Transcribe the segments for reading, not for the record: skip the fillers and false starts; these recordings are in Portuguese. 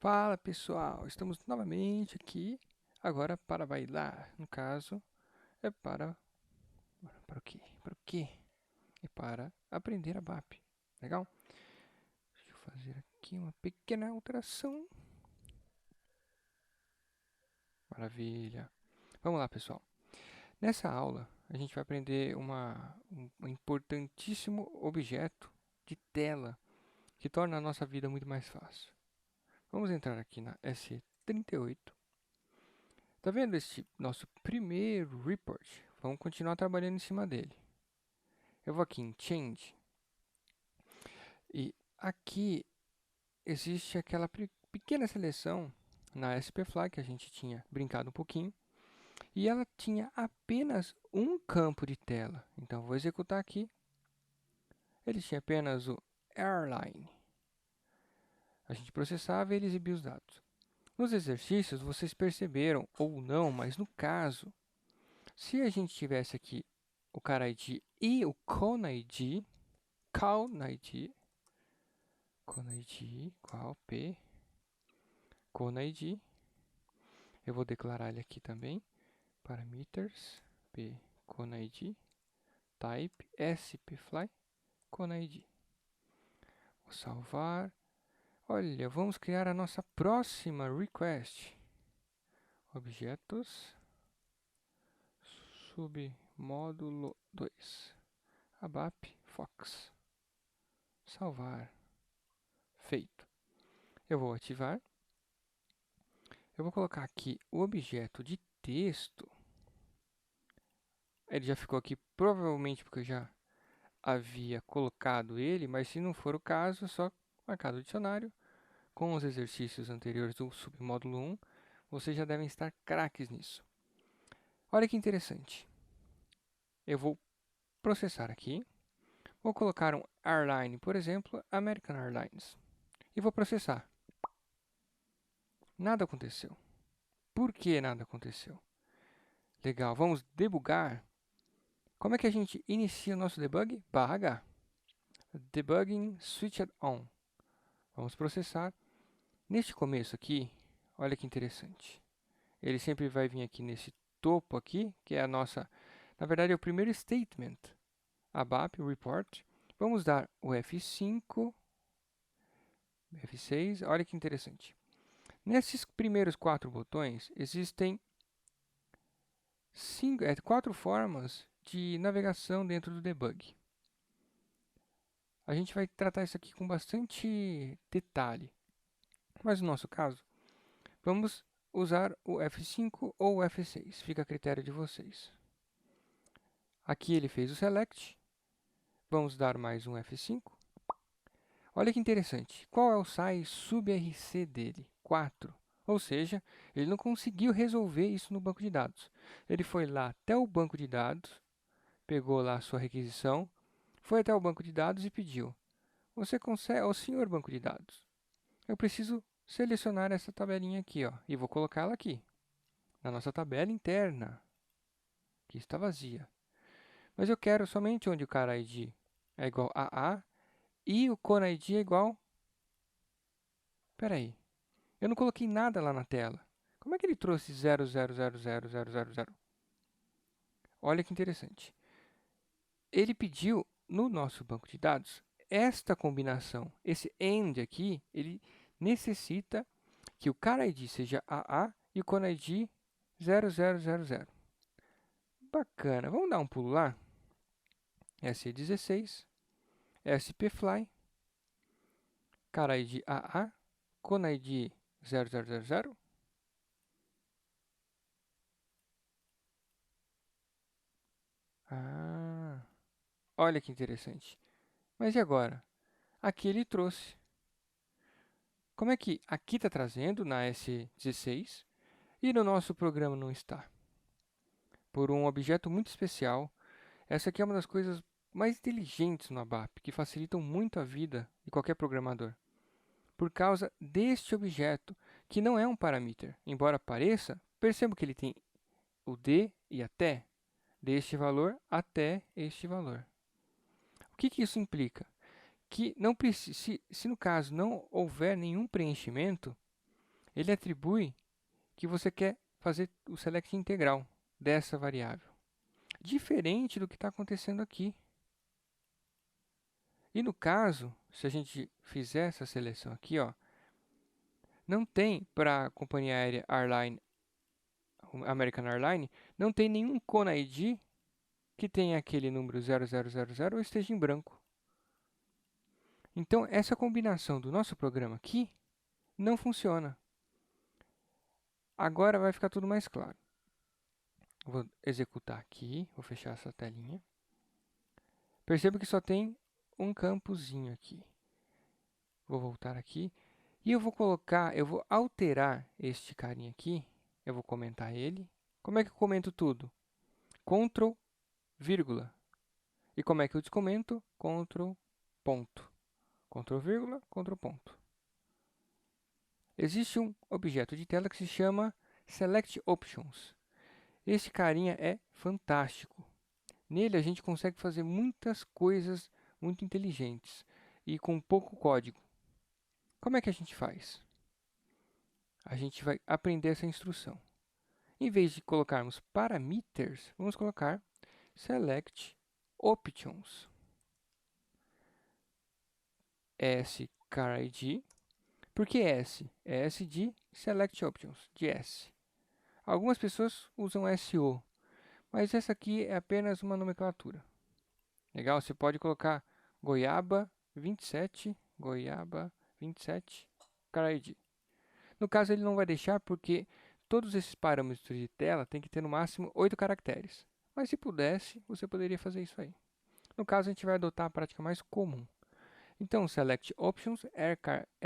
Fala pessoal, estamos novamente aqui, agora para bailar, no caso, é para o quê? Para o quê? É para aprender a BAP, legal? Deixa eu fazer aqui uma pequena alteração, maravilha. Vamos lá pessoal, nessa aula a gente vai aprender um importantíssimo objeto de tela que torna a nossa vida muito mais fácil. Vamos entrar aqui na SE38. Tá vendo este nosso primeiro report? Vamos continuar trabalhando em cima dele. Eu vou aqui em Change e aqui existe aquela pequena seleção na SPFly que a gente tinha brincado um pouquinho e ela tinha apenas um campo de tela. Então vou executar aqui. Ele tinha apenas o airline. A gente processava e ele exibia os dados. Nos exercícios vocês perceberam ou não, mas no caso, se a gente tivesse aqui o cara ID e o con ID, qual p, con ID, eu vou declarar ele aqui também, parameters, p, con ID, type, spfly, con ID. Vou salvar. Olha, vamos criar a nossa próxima request. Objetos, submódulo 2, abap, fox. Salvar. Feito. Eu vou ativar. Eu vou colocar aqui o objeto de texto. Ele já ficou aqui provavelmente porque eu já havia colocado ele, mas se não for o caso, é só marcar o dicionário. Com os exercícios anteriores do submódulo 1, vocês já devem estar craques nisso. Olha que interessante. Eu vou processar aqui. Vou colocar um airline, por exemplo, American Airlines. E vou processar. Nada aconteceu. Por que nada aconteceu? Legal, vamos debugar. Como é que a gente inicia o nosso debug? /h. Debugging switched on. Vamos processar. Neste começo aqui, olha que interessante. Ele sempre vai vir aqui nesse topo aqui, que é a nossa, na verdade é o primeiro statement. ABAP, report. Vamos dar o F5, F6, olha que interessante. Nesses primeiros 4 botões, existem 4 formas de navegação dentro do debug. A gente vai tratar isso aqui com bastante detalhe. Mas no nosso caso, vamos usar o F5 ou o F6, fica a critério de vocês. Aqui ele fez o select, vamos dar mais um F5. Olha que interessante, qual é o size sub-RC dele? 4. Ou seja, ele não conseguiu resolver isso no banco de dados. Ele foi lá até o banco de dados, pegou lá a sua requisição, foi até o banco de dados e pediu: você consegue, ô senhor banco de dados, eu preciso selecionar essa tabelinha aqui, ó, e vou colocá-la aqui, na nossa tabela interna, que está vazia. Mas eu quero somente onde o cara ID é igual a A e o con ID é igual... Espera aí, eu não coloquei nada lá na tela. Como é que ele trouxe 0000000? Olha que interessante. Ele pediu no nosso banco de dados esta combinação. Esse AND aqui, ele necessita que o car ID seja AA e o con ID 0000. Bacana. Vamos dar um pulo lá. SE16, SPFly, car ID AA, con ID 0000. Ah, olha que interessante. Mas e agora? Aqui ele trouxe. Como é que aqui está trazendo na S16 e no nosso programa não está? Por um objeto muito especial. Essa aqui é uma das coisas mais inteligentes no ABAP, que facilitam muito a vida de qualquer programador. Por causa deste objeto, que não é um parameter. Embora pareça, perceba que ele tem o de e até, deste valor até este valor. O que isso implica? Que não se no caso não houver nenhum preenchimento, ele atribui que você quer fazer o select integral dessa variável. Diferente do que está acontecendo aqui. E no caso, se a gente fizer essa seleção aqui, ó, não tem para a companhia aérea American Airlines, não tem nenhum Kona ID que tenha aquele número 0000 ou esteja em branco. Então, essa combinação do nosso programa aqui não funciona. Agora vai ficar tudo mais claro. Vou executar aqui, vou fechar essa telinha. Perceba que só tem um campozinho aqui. Vou voltar aqui e eu vou alterar este carinha aqui. Eu vou comentar ele. Como é que eu comento tudo? Ctrl, vírgula. E como é que eu descomento? Ctrl, ponto. Ctrl, vírgula, Ctrl, ponto. Existe um objeto de tela que se chama Select Options. Este carinha é fantástico. Nele a gente consegue fazer muitas coisas muito inteligentes e com pouco código. Como é que a gente faz? A gente vai aprender essa instrução. Em vez de colocarmos parameters, vamos colocar select options. sCarID. Por que S? É S de select options, de S. Algumas pessoas usam SO, mas essa aqui é apenas uma nomenclatura. Legal? Você pode colocar goiaba 27, goiaba 27, CarID. No caso, ele não vai deixar porque todos esses parâmetros de tela tem que ter no máximo 8 caracteres. Mas se pudesse, você poderia fazer isso aí. No caso, a gente vai adotar a prática mais comum. Então, select options,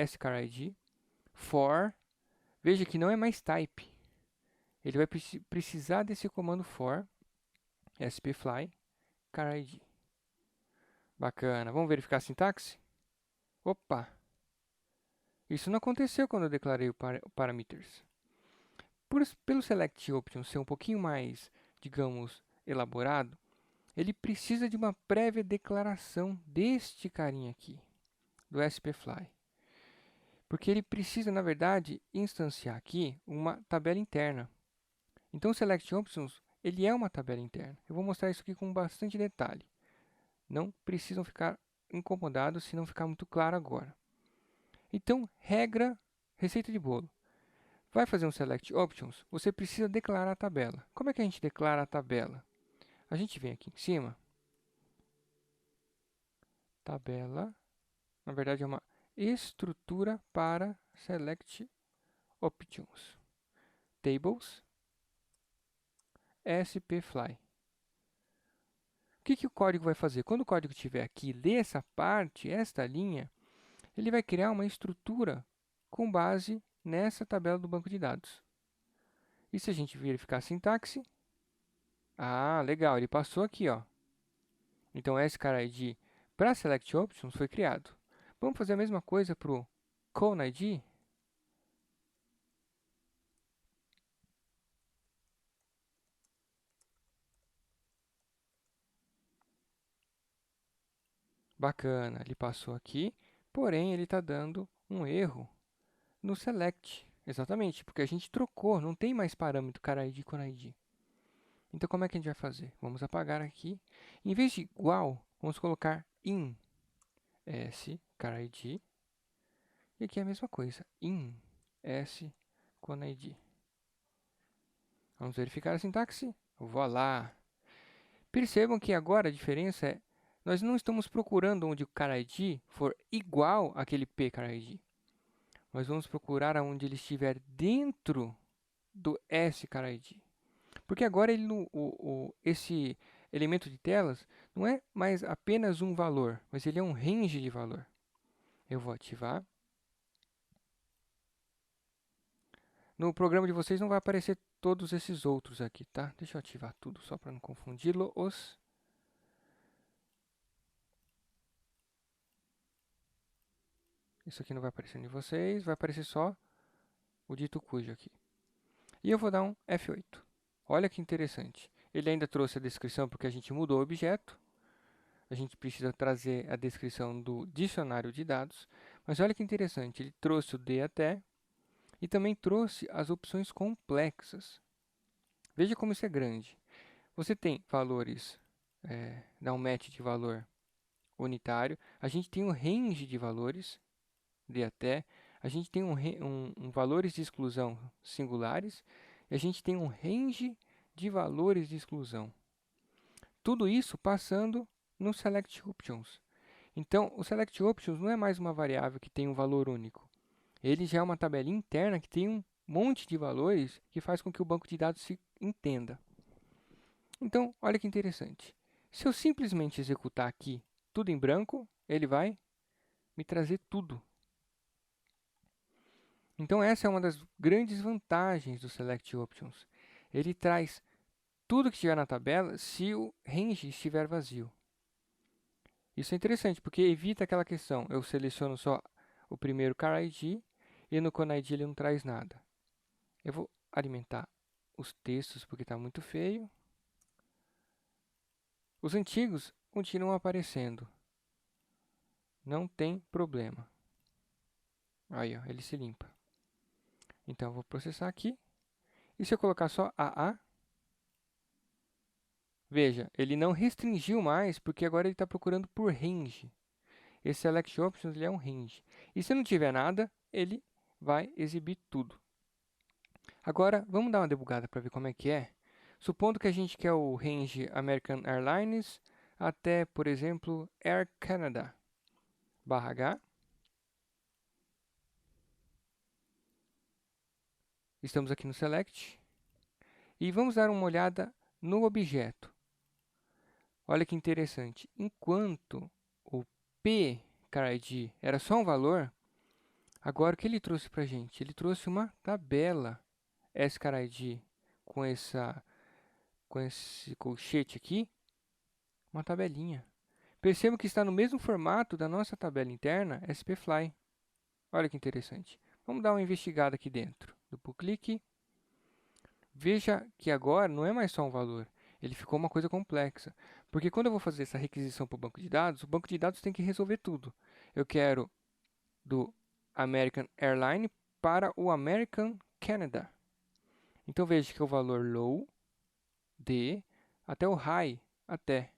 sCarID, for, veja que não é mais type. Ele vai precisar desse comando for, spfly, carid. Bacana. Vamos verificar a sintaxe? Opa! Isso não aconteceu quando eu declarei o parameters. Pelo select option ser um pouquinho mais, digamos, elaborado, ele precisa de uma prévia declaração deste carinha aqui, do spfly. Porque ele precisa, na verdade, instanciar aqui uma tabela interna. Então, o select options, ele é uma tabela interna. Eu vou mostrar isso aqui com bastante detalhe. Não precisam ficar incomodados se não ficar muito claro agora. Então, receita de bolo. Vai fazer um select options, você precisa declarar a tabela. Como é que a gente declara a tabela? A gente vem aqui em cima. Tabela, na verdade é uma estrutura para select options. Tables, spfly. O que o código vai fazer? Quando o código estiver aqui, ler essa parte, esta linha, ele vai criar uma estrutura com base nessa tabela do banco de dados. E se a gente verificar a sintaxe, legal, ele passou aqui, ó. Então, sCarID para Select Options foi criado. Vamos fazer a mesma coisa para o ConeID? Bacana, ele passou aqui, porém ele está dando um erro no Select. Exatamente, porque a gente trocou, não tem mais parâmetro CarID e ConeID. Então, como é que a gente vai fazer? Vamos apagar aqui. Em vez de igual, vamos colocar in sCarID. E aqui é a mesma coisa, in sConeID. Vamos verificar a sintaxe? Voilá! Percebam que agora a diferença é, nós não estamos procurando onde o CarID for igual àquele pCarID. Nós vamos procurar onde ele estiver dentro do sCarID. Porque agora ele, esse elemento de telas não é mais apenas um valor, mas ele é um range de valor. Eu vou ativar. No programa de vocês não vai aparecer todos esses outros aqui, tá? Deixa eu ativar tudo só para não confundi-los. Isso aqui não vai aparecer em vocês, vai aparecer só o dito cujo aqui. E eu vou dar um F8. Olha que interessante. Ele ainda trouxe a descrição porque a gente mudou o objeto. A gente precisa trazer a descrição do dicionário de dados. Mas olha que interessante, ele trouxe o D até e também trouxe as opções complexas. Veja como isso é grande. Você tem valores, dá um match de valor unitário, a gente tem um range de valores, de até, a gente tem um valores de exclusão singulares, e a gente tem um range de valores de exclusão. Tudo isso passando no Select Options. Então, o Select Options não é mais uma variável que tem um valor único. Ele já é uma tabelinha interna que tem um monte de valores que faz com que o banco de dados se entenda. Então, olha que interessante. Se eu simplesmente executar aqui tudo em branco, ele vai me trazer tudo. Então, essa é uma das grandes vantagens do Select Options. Ele traz tudo que estiver na tabela se o range estiver vazio. Isso é interessante, porque evita aquela questão. Eu seleciono só o primeiro car ID e no ConID ele não traz nada. Eu vou alimentar os textos porque está muito feio. Os antigos continuam aparecendo. Não tem problema. Aí, ó, ele se limpa. Então, eu vou processar aqui. E se eu colocar só AA, veja, ele não restringiu mais, porque agora ele está procurando por range. Esse Select Options ele é um range. E se não tiver nada, ele vai exibir tudo. Agora, vamos dar uma debugada para ver como é que é. Supondo que a gente quer o range American Airlines até, por exemplo, Air Canada, /H. Estamos aqui no Select. E vamos dar uma olhada no objeto. Olha que interessante. Enquanto o PCARID era só um valor, agora o que ele trouxe para a gente? Ele trouxe uma tabela SCARID com esse colchete aqui, uma tabelinha. Perceba que está no mesmo formato da nossa tabela interna SPFly. Olha que interessante. Vamos dar uma investigada aqui dentro. Duplo clique. Veja que agora não é mais só um valor. Ele ficou uma coisa complexa. Porque quando eu vou fazer essa requisição para o banco de dados tem que resolver tudo. Eu quero do American Airline para o American Canada. Então veja que é o valor low, de, até o high, até.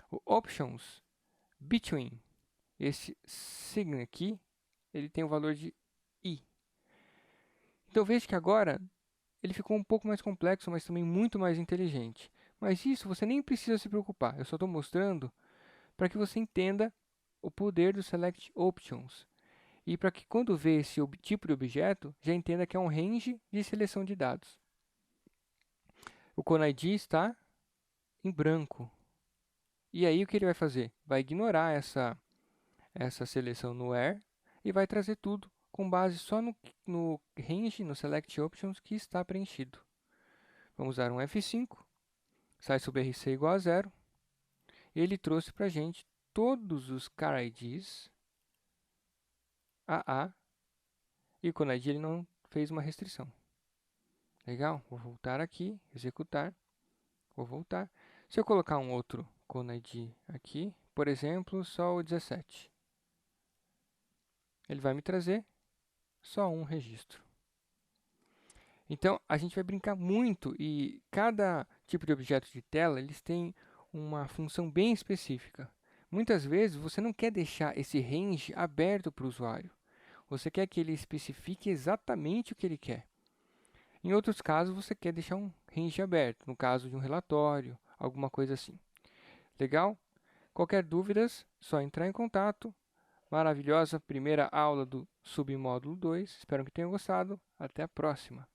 O options, between, esse signo aqui, ele tem o valor de i. Então veja que agora ele ficou um pouco mais complexo, mas também muito mais inteligente. Mas isso você nem precisa se preocupar. Eu só estou mostrando para que você entenda o poder do Select Options. E para que quando vê esse tipo de objeto, já entenda que é um range de seleção de dados. O ConID está em branco. E aí o que ele vai fazer? Vai ignorar essa seleção no where e vai trazer tudo com base só no range, no Select Options que está preenchido. Vamos usar um F5, sai sobre RC igual a 0. E ele trouxe para a gente todos os car IDs AA e o ConID ele não fez uma restrição. Legal? Vou voltar aqui, executar, vou voltar. Se eu colocar um outro ConID aqui, por exemplo, só o 17, ele vai me trazer só um registro. Então, a gente vai brincar muito e cada tipo de objeto de tela, eles têm uma função bem específica. Muitas vezes, você não quer deixar esse range aberto para o usuário. Você quer que ele especifique exatamente o que ele quer. Em outros casos, você quer deixar um range aberto, no caso de um relatório, alguma coisa assim. Legal? Qualquer dúvidas, só entrar em contato. Maravilhosa primeira aula do submódulo 2. Espero que tenham gostado. Até a próxima.